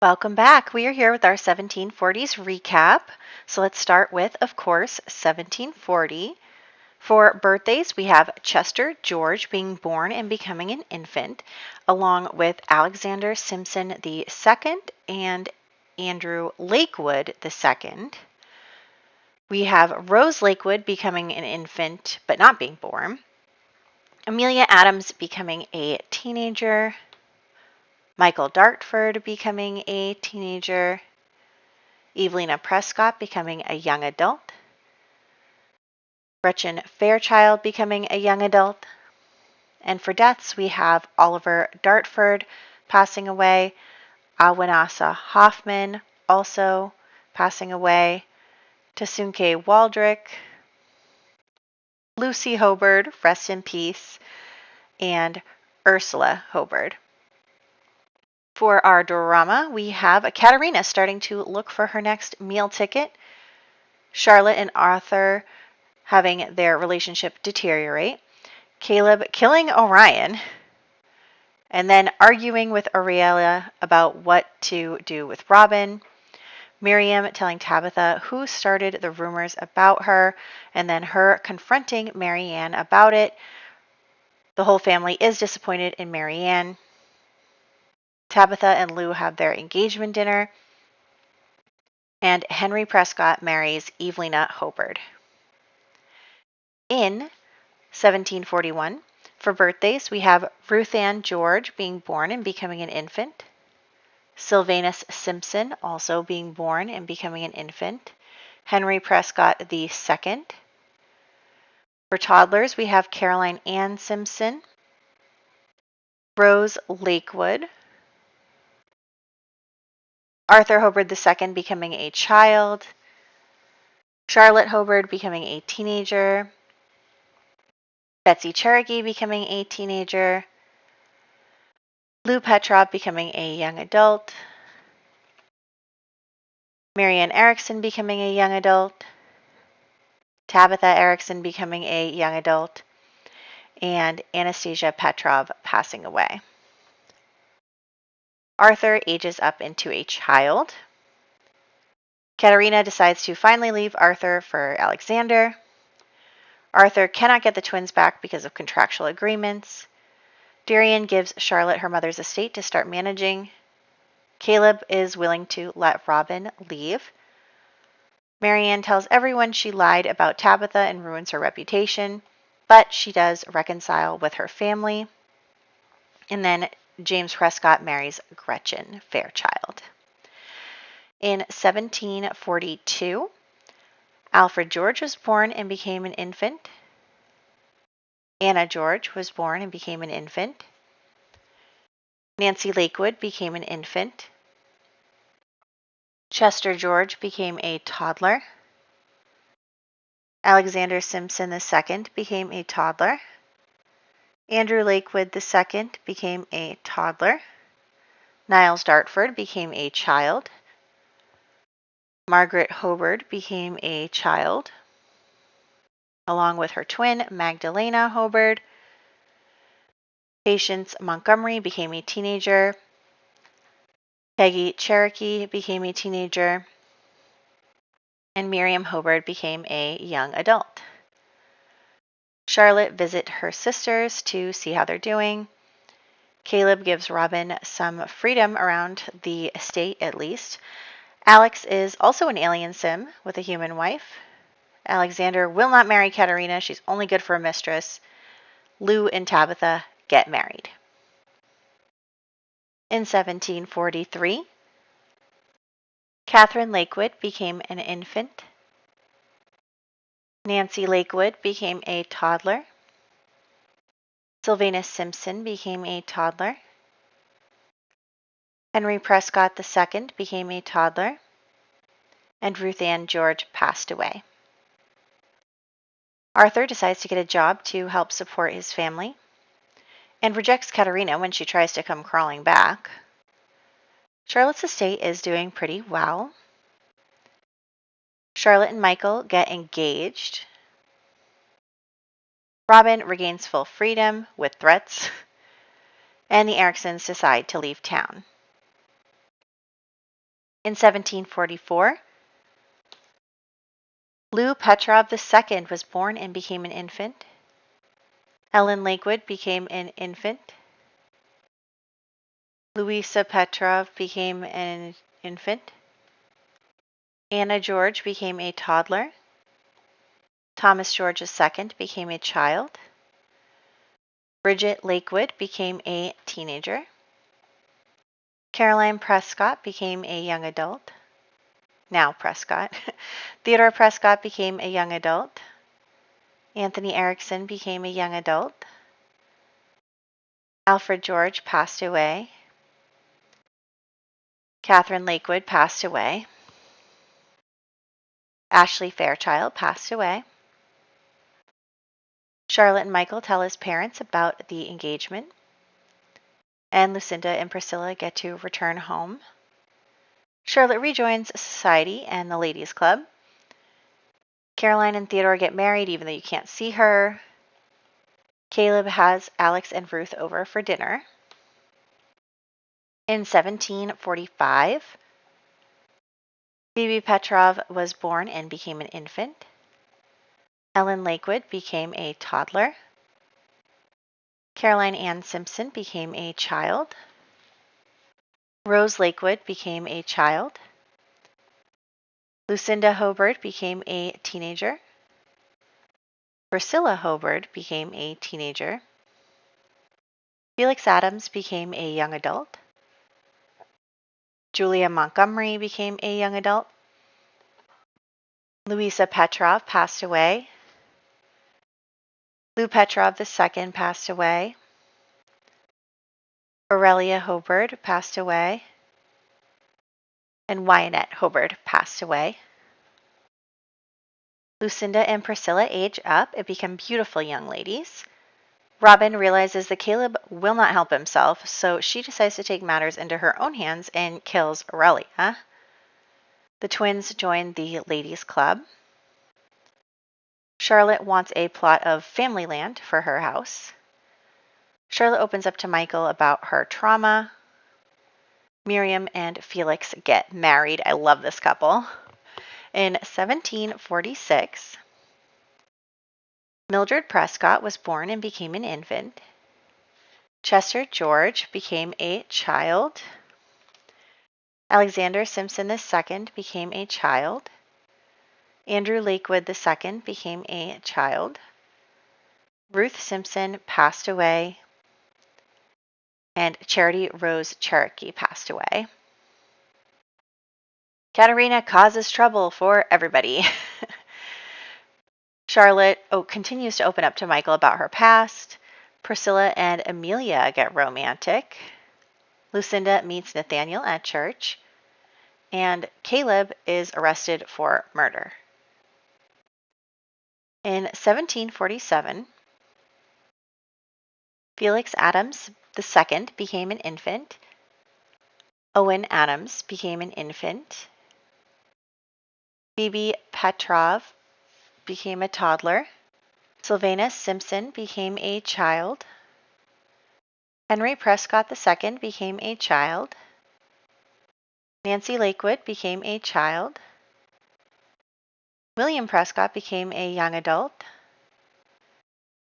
Welcome back. We are here with our 1740s recap. So let's start with, of course, 1740. For birthdays, we have Chester George being born and becoming an infant, along with Alexander Simpson II and Andrew Lakewood II. We have Rose Lakewood becoming an infant but not being born, Amelia Adams becoming a teenager, Michael Dartford becoming a teenager, Evelina Prescott becoming a young adult, Gretchen Fairchild becoming a young adult, and for deaths we have Oliver Dartford passing away, Awanasa Hoffman also passing away, Tasunke Waldrick, Lucy Hobard, rest in peace, and Ursula Hobard. For our drama, we have Katerina starting to look for her next meal ticket, Charlotte and Arthur having their relationship deteriorate, Caleb killing Orion, and then arguing with Aurelia about what to do with Robin, Miriam telling Tabitha who started the rumors about her, and then her confronting Marianne about it. The whole family is disappointed in Marianne. Tabitha and Lou have their engagement dinner, and Henry Prescott marries Evelina Hobard. In 1741, for birthdays, we have Ruth Ann George being born and becoming an infant, Sylvanus Simpson also being born and becoming an infant, Henry Prescott II. For toddlers, we have Caroline Ann Simpson, Rose Lakewood, Arthur Hobard II becoming a child, Charlotte Hobard becoming a teenager, Betsy Cherokee becoming a teenager, Lou Petrov becoming a young adult, Marianne Erickson becoming a young adult, Tabitha Erickson becoming a young adult, and Anastasia Petrov passing away. Arthur ages up into a child. Katerina decides to finally leave Arthur for Alexander. Arthur cannot get the twins back because of contractual agreements. Darian gives Charlotte her mother's estate to start managing. Caleb is willing to let Robin leave. Marianne tells everyone she lied about Tabitha and ruins her reputation, but she does reconcile with her family. And then James Prescott marries Gretchen Fairchild. In 1742, Alfred George was born and became an infant. Anna George was born and became an infant. Nancy Lakewood became an infant. Chester George became a toddler. Alexander Simpson II became a toddler. Andrew Lakewood II became a toddler. Niles Dartford became a child. Margaret Hobard became a child, along with her twin, Magdalena Hobard. Patience Montgomery became a teenager. Peggy Cherokee became a teenager. And Miriam Hobard became a young adult. Charlotte visits her sisters to see how they're doing. Caleb gives Robin some freedom around the estate, at least. Alex is also an alien sim with a human wife. Alexander will not marry Katerina. She's only good for a mistress. Lou and Tabitha get married. In 1743, Catherine Lakewood became an infant. Nancy Lakewood became a toddler. Sylvanus Simpson became a toddler. Henry Prescott II became a toddler. And Ruth Ann George passed away. Arthur decides to get a job to help support his family and rejects Katerina when she tries to come crawling back. Charlotte's estate is doing pretty well. Charlotte and Michael get engaged. Robin regains full freedom with threats, and the Ericksons decide to leave town. In 1744, Lou Petrov II was born and became an infant. Ellen Lakewood became an infant. Louisa Petrov became an infant. Anna George became a toddler. Thomas George II became a child. Bridget Lakewood became a teenager. Caroline Prescott became a young adult. Now Prescott. Theodore Prescott became a young adult. Anthony Erickson became a young adult. Alfred George passed away. Catherine Lakewood passed away. Ashley Fairchild passed away. Charlotte and Michael tell his parents about the engagement. And Lucinda and Priscilla get to return home. Charlotte rejoins society and the ladies' club. Caroline and Theodore get married even though you can't see her. Caleb has Alex and Ruth over for dinner. In 1745, Phoebe Petrov was born and became an infant. Ellen Lakewood became a toddler. Caroline Ann Simpson became a child. Rose Lakewood became a child. Lucinda Hobart became a teenager. Priscilla Hobart became a teenager. Felix Adams became a young adult. Julia Montgomery became a young adult. Louisa Petrov passed away. Lou Petrov II passed away. Aurelia Hobart passed away. And Wyanette Hobart passed away. Lucinda and Priscilla age up and become beautiful young ladies. Robin realizes that Caleb will not help himself, so she decides to take matters into her own hands and kills Aurelia. The twins join the ladies' club. Charlotte wants a plot of family land for her house. Charlotte opens up to Michael about her trauma. Miriam and Felix get married. I love this couple. In 1746, Mildred Prescott was born and became an infant. Chester George became a child. Alexander Simpson II became a child. Andrew Lakewood II became a child. Ruth Simpson passed away. And Charity Rose Cherokee passed away. Katerina causes trouble for everybody. Charlotte continues to open up to Michael about her past. Priscilla and Amelia get romantic. Lucinda meets Nathaniel at church. And Caleb is arrested for murder. In 1747, Felix Adams II became an infant. Owen Adams became an infant. Phoebe Petrov became a toddler. Sylvanus Simpson became a child. Henry Prescott II became a child. Nancy Lakewood became a child. William Prescott became a young adult.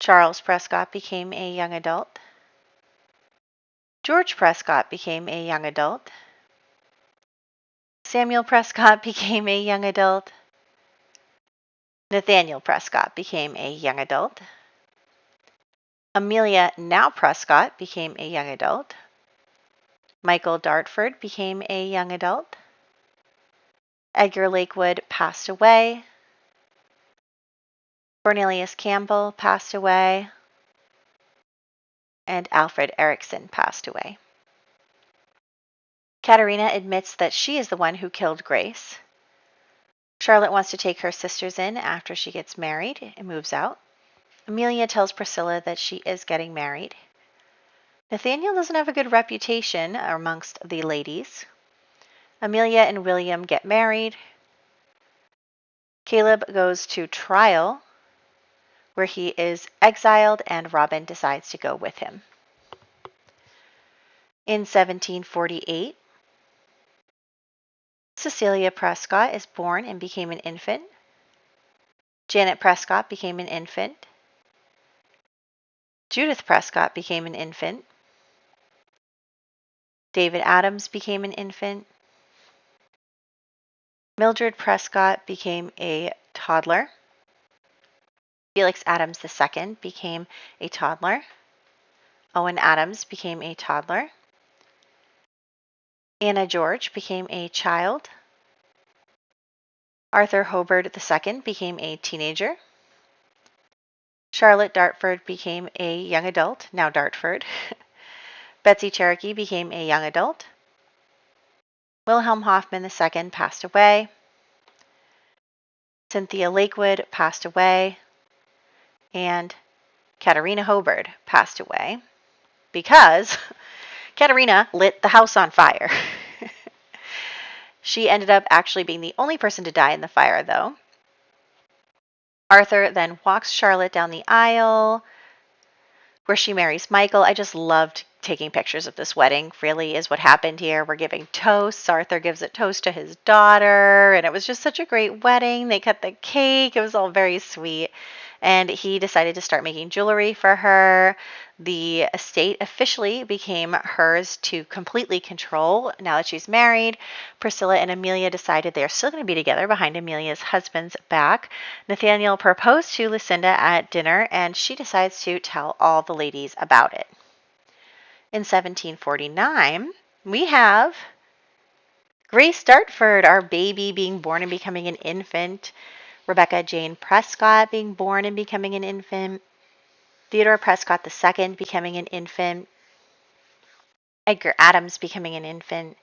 Charles Prescott became a young adult. George Prescott became a young adult. Samuel Prescott became a young adult. Nathaniel Prescott became a young adult. Amelia, now Prescott, became a young adult. Michael Dartford became a young adult. Edgar Lakewood passed away. Cornelius Campbell passed away. And Alfred Erickson passed away. Katerina admits that she is the one who killed Grace. Charlotte wants to take her sisters in after she gets married and moves out. Amelia tells Priscilla that she is getting married. Nathaniel doesn't have a good reputation amongst the ladies. Amelia and William get married. Caleb goes to trial, where he is exiled, and Robin decides to go with him. In 1748, Cecilia Prescott is born and became an infant. Janet Prescott became an infant. Judith Prescott became an infant. David Adams became an infant. Mildred Prescott became a toddler. Felix Adams II became a toddler. Owen Adams became a toddler. Anna George became a child. Arthur Hobard II became a teenager. Charlotte Dartford became a young adult, now Dartford. Betsy Cherokee became a young adult. Wilhelm Hoffman II passed away. Cynthia Lakewood passed away. And Katarina Hobard passed away because Katarina lit the house on fire. She ended up actually being the only person to die in the fire, though. Arthur then walks Charlotte down the aisle where she marries Michael. I just loved taking pictures of this wedding, really is what happened here. We're giving toasts. Arthur gives a toast to his daughter, and it was just such a great wedding. They cut the cake. It was all very sweet. And he decided to start making jewelry for her. The estate officially became hers to completely control now that she's married. Priscilla and Amelia decided they're still going to be together behind Amelia's husband's back. Nathaniel proposed to Lucinda at dinner, and she decides to tell all the ladies about it. In 1749, we have Grace Dartford, our baby, being born and becoming an infant. Rebecca Jane Prescott being born and becoming an infant. Theodore Prescott II becoming an infant. Edgar Adams becoming an infant.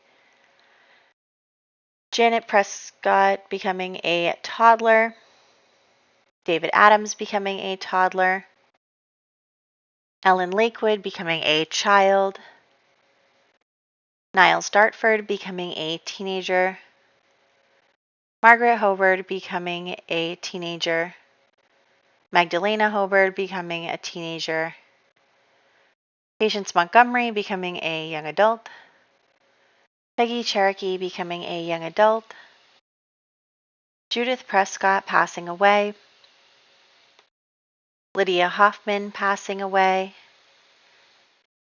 Janet Prescott becoming a toddler. David Adams becoming a toddler. Ellen Lakewood becoming a child. Niles Dartford becoming a teenager. Margaret Hobard becoming a teenager. Magdalena Hobard becoming a teenager. Patience Montgomery becoming a young adult. Peggy Cherokee becoming a young adult. Judith Prescott passing away. Lydia Hoffman passing away.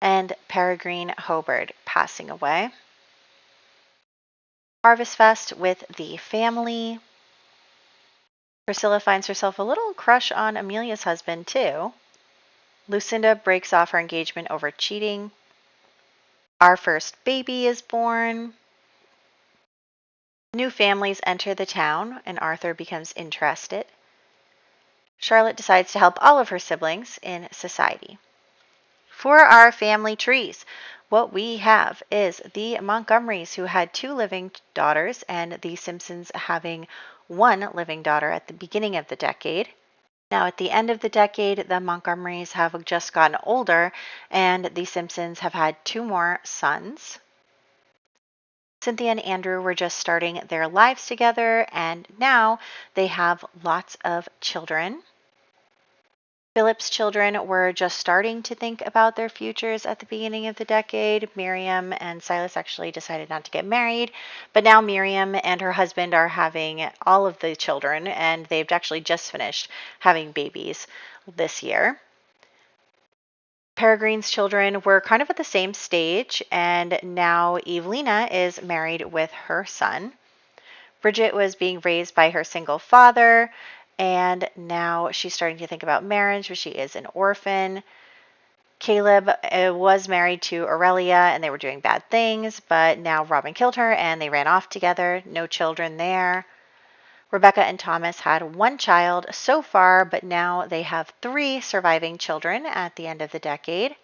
And Peregrine Hobard passing away. Harvest Fest with the family. Priscilla finds herself a little crush on Amelia's husband, too. Lucinda breaks off her engagement over cheating. Our first baby is born. New families enter the town, and Arthur becomes interested. Charlotte decides to help all of her siblings in society. For our family trees, what we have is the Montgomerys, who had 2 living daughters, and the Simpsons having 1 living daughter at the beginning of the decade. Now, at the end of the decade, the Montgomerys have just gotten older, and the Simpsons have had 2 more sons. Cynthia and Andrew were just starting their lives together, and now they have lots of children. Philip's children were just starting to think about their futures at the beginning of the decade. Miriam and Silas actually decided not to get married, but now Miriam and her husband are having all of the children, and they've actually just finished having babies this year. Peregrine's children were kind of at the same stage, and now Evelina is married with her son. Bridget was being raised by her single father, and now she's starting to think about marriage, but she is an orphan. Caleb was married to Aurelia, and they were doing bad things, but now Robin killed her, and they ran off together. No children there. Rebecca and Thomas had 1 child so far, but now they have 3 surviving children at the end of the decade.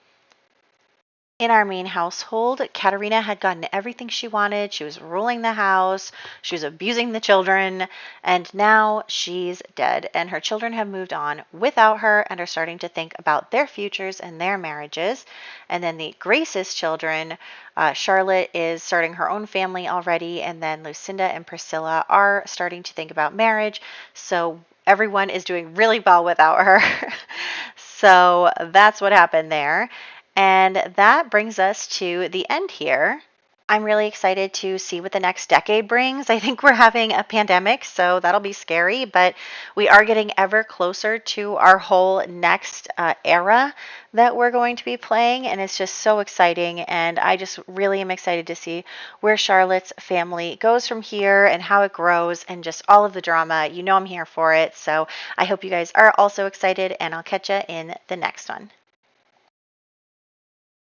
In our main household, Katerina had gotten everything she wanted. She was ruling the house. She was abusing the children. And now she's dead. And her children have moved on without her and are starting to think about their futures and their marriages. And then the Grace's children, Charlotte is starting her own family already. And then Lucinda and Priscilla are starting to think about marriage. So everyone is doing really well without her. So that's what happened there. And that brings us to the end here I'm really excited to see what the next decade brings. I think we're having a pandemic, so that'll be scary, but we are getting ever closer to our whole next era that we're going to be playing, and it's just so exciting. And I just really am excited to see where Charlotte's family goes from here and how it grows and just all of the drama. You know, I'm here for it. So I hope you guys are also excited, and I'll catch you in the next one.